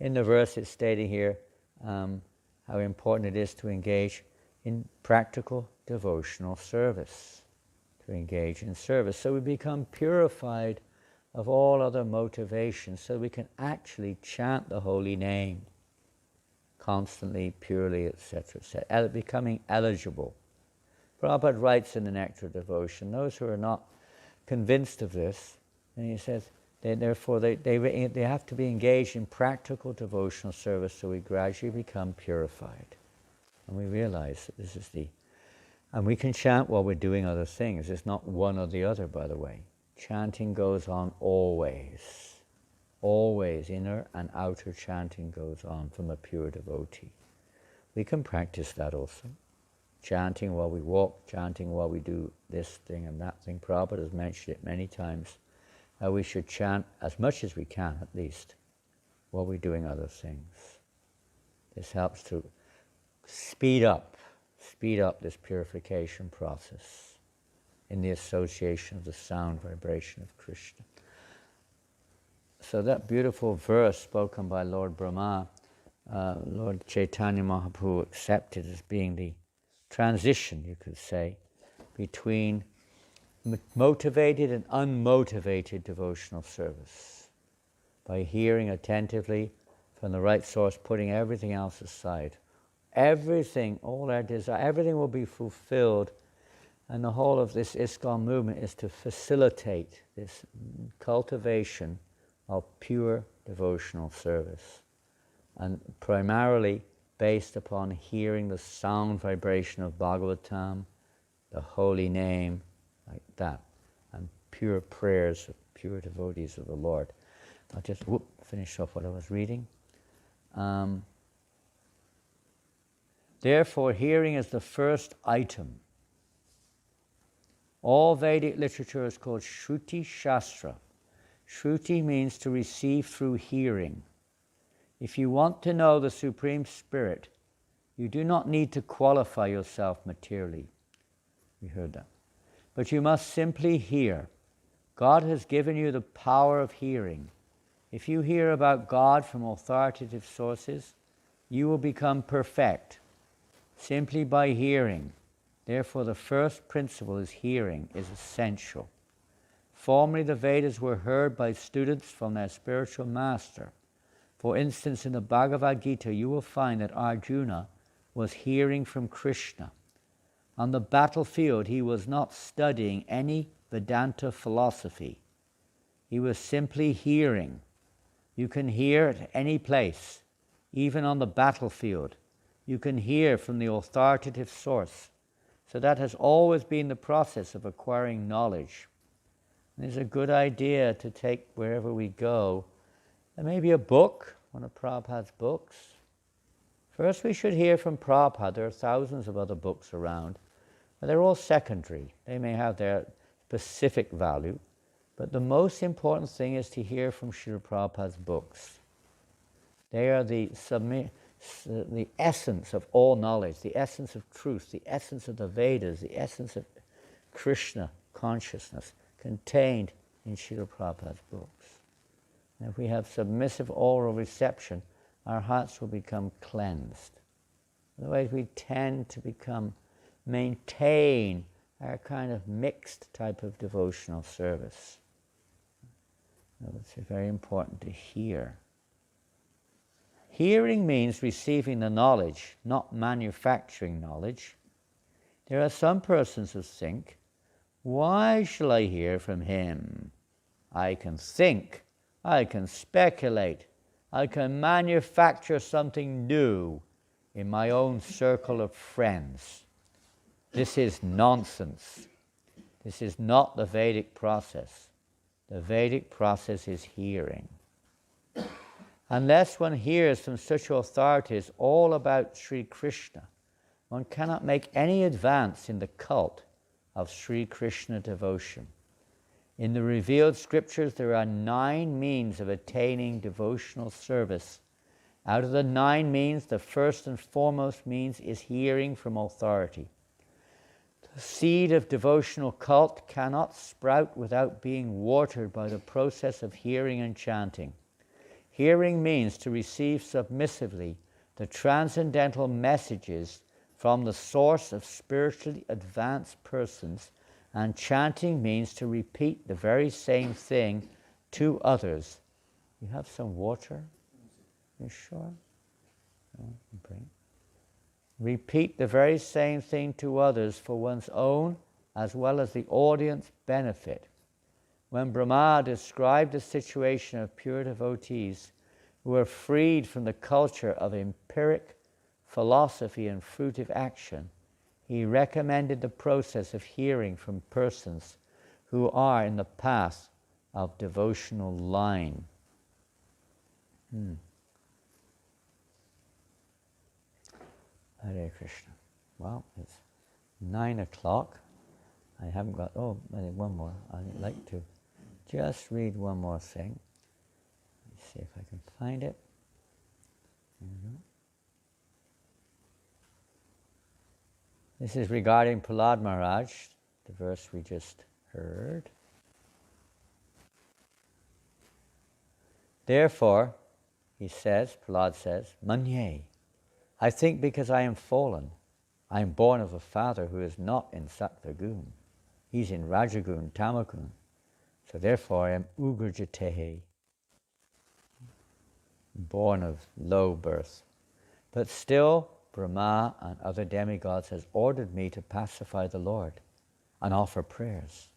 in the verse it's stating here how important it is to engage in practical devotional service, to engage in service. So we become purified of all other motivations, so we can actually chant the holy name constantly, purely, etc., etc., becoming eligible. Prabhupada writes in the Nectar of Devotion, those who are not convinced of this, and he says, therefore they have to be engaged in practical devotional service so we gradually become purified. And we realize that this is and we can chant while we're doing other things. It's not one or the other, by the way. Chanting goes on always. Always, inner and outer chanting goes on from a pure devotee. We can practice that also. Chanting while we walk, chanting while we do this thing and that thing. Prabhupada has mentioned it many times. We should chant as much as we can, at least, while we're doing other things. This helps to speed up speed up this purification process in the association of the sound vibration of Krishna. So that beautiful verse spoken by Lord Brahma, Lord Chaitanya Mahaprabhu accepted as being the transition, you could say, between motivated and unmotivated devotional service. By hearing attentively from the right source, putting everything else aside. Everything, all our desire, everything will be fulfilled. And the whole of this ISKCON movement is to facilitate this cultivation of pure devotional service. And primarily based upon hearing the sound vibration of Bhagavatam, the holy name, like that, and pure prayers of pure devotees of the Lord. I'll just finish off what I was reading. Therefore, hearing is the first item. All Vedic literature is called Shruti Shastra. Shruti means to receive through hearing. If you want to know the Supreme Spirit, you do not need to qualify yourself materially. We heard that. But you must simply hear. God has given you the power of hearing. If you hear about God from authoritative sources, you will become perfect simply by hearing. Therefore, the first principle is hearing is essential. Formerly, the Vedas were heard by students from their spiritual master. For instance, in the Bhagavad Gita, you will find that Arjuna was hearing from Krishna. On the battlefield, he was not studying any Vedanta philosophy. He was simply hearing. You can hear at any place, even on the battlefield. You can hear from the authoritative source. So that has always been the process of acquiring knowledge. And it's a good idea to take wherever we go. There may be a book, one of Prabhupada's books. First we should hear from Prabhupada. There are thousands of other books around. But they're all secondary. They may have their specific value. But the most important thing is to hear from Srila Prabhupada's books. They are the essence of all knowledge, the essence of truth, the essence of the Vedas, the essence of Krishna consciousness contained in Srila Prabhupada's books. And if we have submissive oral reception, our hearts will become cleansed. Otherwise we tend to maintain our kind of mixed type of devotional service. So it's very important to hear. Hearing means receiving the knowledge, not manufacturing knowledge. There are some persons who think, why shall I hear from him? I can think, I can speculate, I can manufacture something new in my own circle of friends. This is nonsense. This is not the Vedic process. The Vedic process is hearing. Unless one hears from such authorities all about Sri Krishna, one cannot make any advance in the cult of Sri Krishna devotion. In the revealed scriptures, there are 9 means of attaining devotional service. Out of the 9 means, the first and foremost means is hearing from authority. The seed of devotional cult cannot sprout without being watered by the process of hearing and chanting. Hearing means to receive submissively the transcendental messages from the source of spiritually advanced persons, and chanting means to repeat the very same thing to others. You have some water? You sure? Bring. Repeat the very same thing to others for one's own as well as the audience benefit. When Brahma described the situation of pure devotees who were freed from the culture of empiric philosophy and fruitive action, he recommended the process of hearing from persons who are in the path of devotional line. Hare Krishna. Well, it's 9 o'clock. I haven't got, one more. I'd like to just read one more thing. Let's see if I can find it. There we go. This is regarding Prahlad Maharaj, the verse we just heard. Therefore, he says, Prahlad says, Manye, I think because I am fallen, I am born of a father who is not in Sattva-gun. He's in Rajagun, Tamagun. So therefore I am Ugrajatehe, born of low birth. But still, Brahma and other demigods has ordered me to pacify the Lord and offer prayers.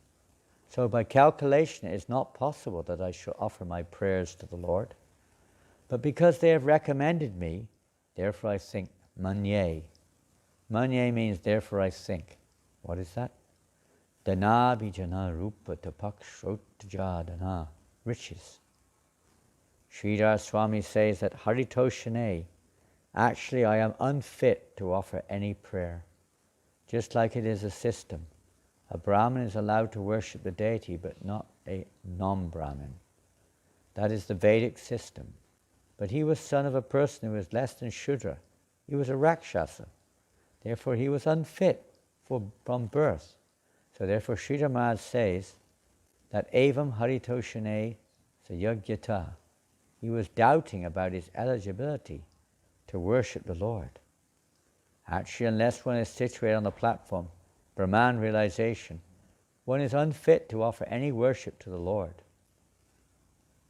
So by calculation it is not possible that I should offer my prayers to the Lord. But because they have recommended me, therefore I think, Manye. Manye means therefore I think. What is that? Dana bijana rupa tapak shrotjadana, riches. Sridhar Swami says that Haritoshane, actually I am unfit to offer any prayer. Just like it is a system. A Brahmin is allowed to worship the deity, but not a non-Brahmin. That is the Vedic system. But he was son of a person who was less than Shudra. He was a Rakshasa. Therefore he was unfit from birth. So therefore Sridhar Maharaj says that Evam Haritoshane Sayagyata. He was doubting about his eligibility to worship the Lord. Actually, unless one is situated on the platform, Brahman realization, one is unfit to offer any worship to the Lord.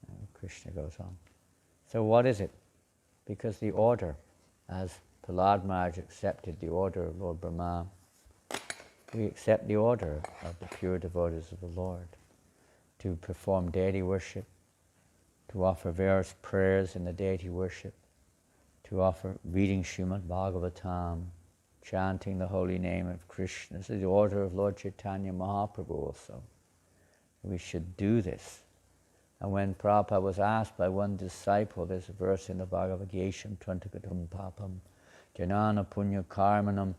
And Krishna goes on. So what is it? Because the order, as Prahlad Maharaj accepted the order of Lord Brahma, we accept the order of the pure devotees of the Lord to perform deity worship, to offer various prayers in the deity worship, to offer reading Srimad Bhagavatam, chanting the holy name of Krishna. This is the order of Lord Chaitanya Mahaprabhu also. We should do this. And when Prabhupada was asked by one disciple, there's a verse in the Bhagavad Gita, Tvantakatum Papam, Janana Punya Karmanam,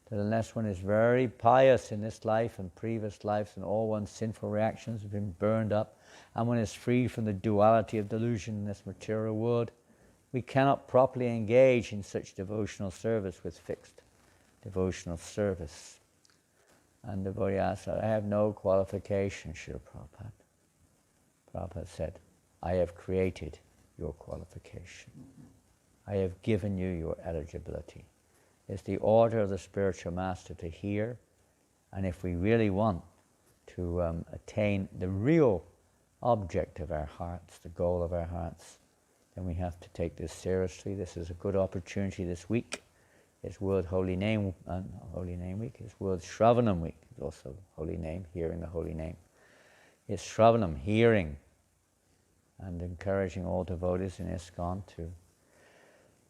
that unless one is very pious in this life and previous lives and all one's sinful reactions have been burned up, and one is free from the duality of delusion in this material world, we cannot properly engage in such devotional service with fixed devotional service. And the devotee asked, I have no qualification, Srila Prabhupada. Prabhupada said, I have created your qualification. I have given you your eligibility. It's the order of the spiritual master to hear, and if we really want to attain the real object of our hearts, the goal of our hearts, then we have to take this seriously. This is a good opportunity this week. It's World Holy Name Week. It's World Shravanam Week. It's also Holy Name, hearing the Holy Name. It's Shravanam, hearing, and encouraging all devotees in ISKCON to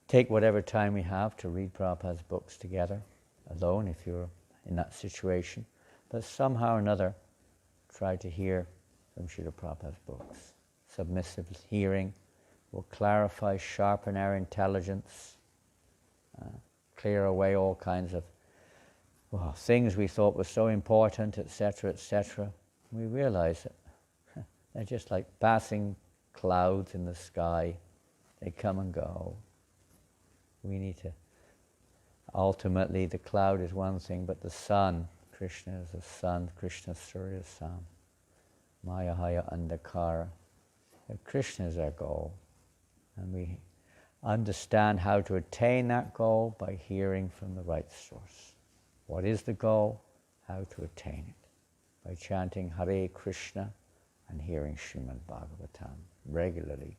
take whatever time we have to read Prabhupada's books together, alone if you're in that situation, but somehow or another try to hear from Srila Prabhupada's books. Submissive hearing will clarify, sharpen our intelligence, clear away all kinds of things we thought were so important, etc., etc. We realize that they're just like passing clouds in the sky. They come and go. We need to, ultimately the cloud is one thing, but the sun, Krishna is the sun, Krishna Surya Sam, Mayahaya Andakara. Krishna is our goal, and we understand how to attain that goal by hearing from the right source. What is the goal? How to attain it? By chanting Hare Krishna and hearing Srimad Bhagavatam regularly.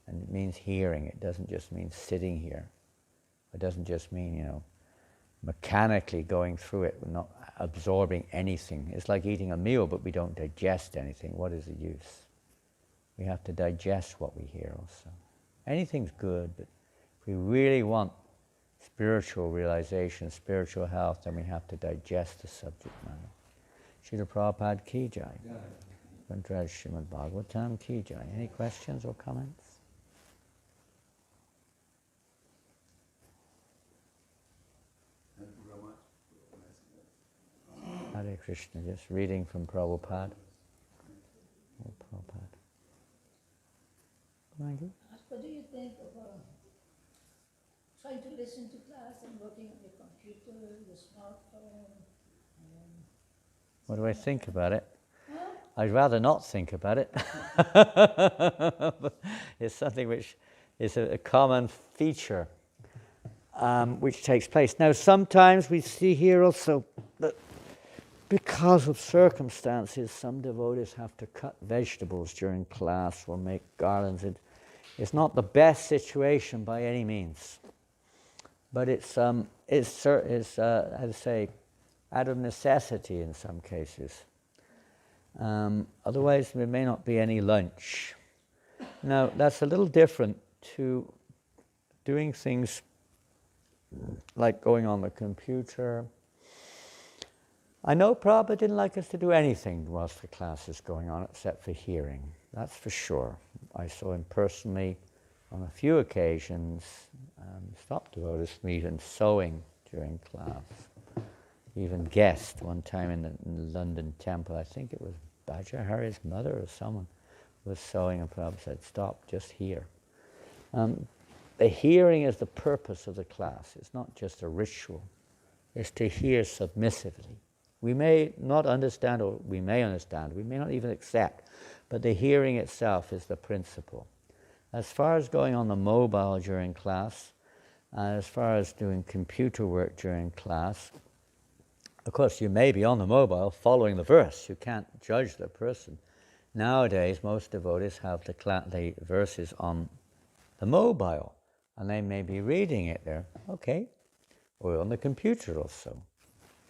And it means hearing. It doesn't just mean sitting here. It doesn't just mean, mechanically going through it, not absorbing anything. It's like eating a meal, but we don't digest anything. What is the use? We have to digest what we hear also. Anything's good, but if we really want spiritual realization, spiritual health, then we have to digest the subject matter. Srila Prabhupada ki jai. Grantaraj Srimad Bhagavatam ki jai. Any questions or comments? Hare Krishna, just reading from Prabhupada. Oh, Prabhupada. What do you think of trying to listen to class and working on your computer, your smartphone. What do I think about it? Huh? I'd rather not think about it. It's something which is a common feature which takes place. Now, sometimes we see here also that because of circumstances, some devotees have to cut vegetables during class or make garlands. It's not the best situation by any means, but it's how to say, out of necessity in some cases. Otherwise, there may not be any lunch. Now, that's a little different to doing things like going on the computer. I know Prabhupada didn't like us to do anything whilst the class is going on except for hearing. That's for sure. I saw him personally on a few occasions stop devotees from even sewing during class. Even guest one time in the London temple, I think it was Bajahari's mother or someone was sewing, and Prabhupada said, "Stop, just hear." The hearing is the purpose of the class. It's not just a ritual. It's to hear submissively. We may not understand, or we may understand, we may not even accept, but the hearing itself is the principle. As far as going on the mobile during class, as far as doing computer work during class, of course, you may be on the mobile following the verse. You can't judge the person. Nowadays, most devotees have the verses on the mobile, and they may be reading it there. Okay, or on the computer also,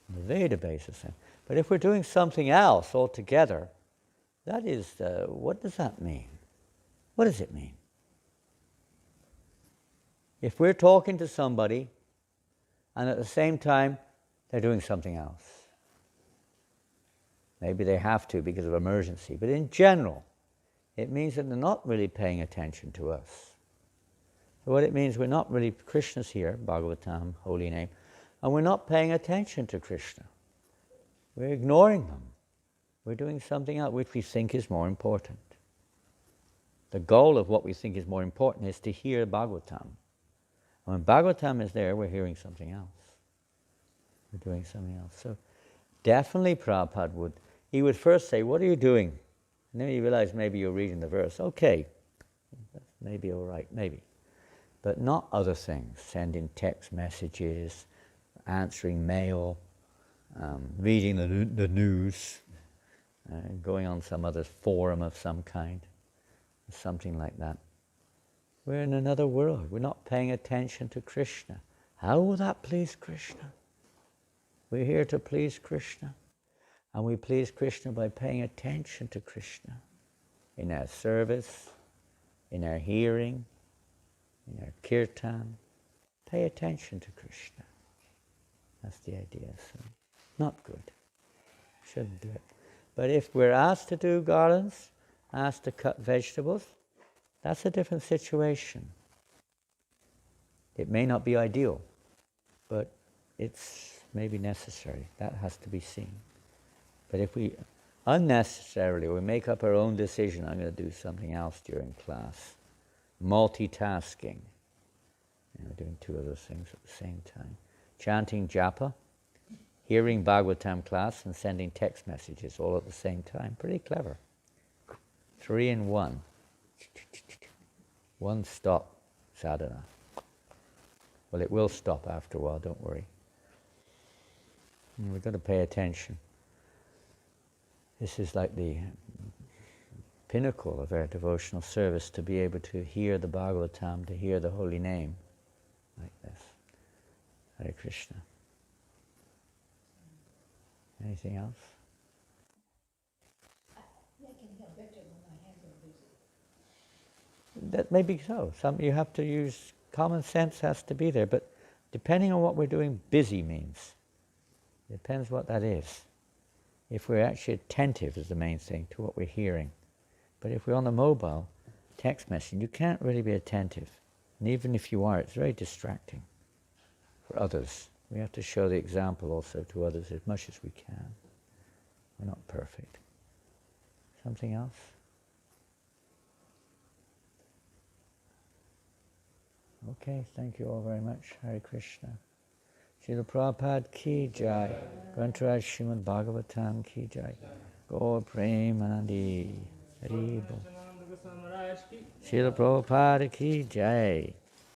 on the database or something. But if we're doing something else altogether, that is, what does that mean? What does it mean? If we're talking to somebody, and at the same time, they're doing something else. Maybe they have to because of emergency, but in general, it means that they're not really paying attention to us. So what it means, we're not really, Krishna's here, Bhagavatam, holy name, and we're not paying attention to Krishna. We're ignoring them. We're doing something else which we think is more important. The goal of what we think is more important is to hear Bhagavatam. And when Bhagavatam is there, we're hearing something else. We're doing something else. So definitely Prabhupada he would first say, "What are you doing?" And then you realize maybe you're reading the verse. Okay, that's maybe all right, maybe. But not other things, sending text messages, answering mail, reading the news, going on some other forum of some kind, something like that. We're in another world. We're not paying attention to Krishna. How will that please Krishna? We're here to please Krishna. And we please Krishna by paying attention to Krishna in our service, in our hearing, in our kirtan. Pay attention to Krishna. That's the idea. So, not good. Shouldn't do it. But if we're asked to do garlands, asked to cut vegetables, that's a different situation. It may not be ideal, but it's maybe necessary. That has to be seen. But if we unnecessarily, we make up our own decision, I'm going to do something else during class, multitasking, doing two other things at the same time, chanting japa, hearing Bhagavatam class, and sending text messages all at the same time. Pretty clever. 3 in 1. One stop sadhana. Well, it will stop after a while, don't worry. And we've got to pay attention. This is like the pinnacle of our devotional service, to be able to hear the Bhagavatam, to hear the holy name, like this. Hare Krishna. Anything else? I can hear better when my hands are busy. That may be so. You have to use, common sense has to be there, but depending on what we're doing, busy means. Depends what that is. If we're actually attentive is the main thing to what we're hearing. But if we're on the mobile, text messaging, you can't really be attentive. And even if you are, it's very distracting for others. We have to show the example also to others as much as we can. We're not perfect. Something else? Okay, thank you all very much. Hare Krishna. Srila Prabhupada ki jai. Grantaraj Srimad Bhagavatam ki jai. Gaur Premanandi. Hari Bol. Srila Prabhupada ki jai.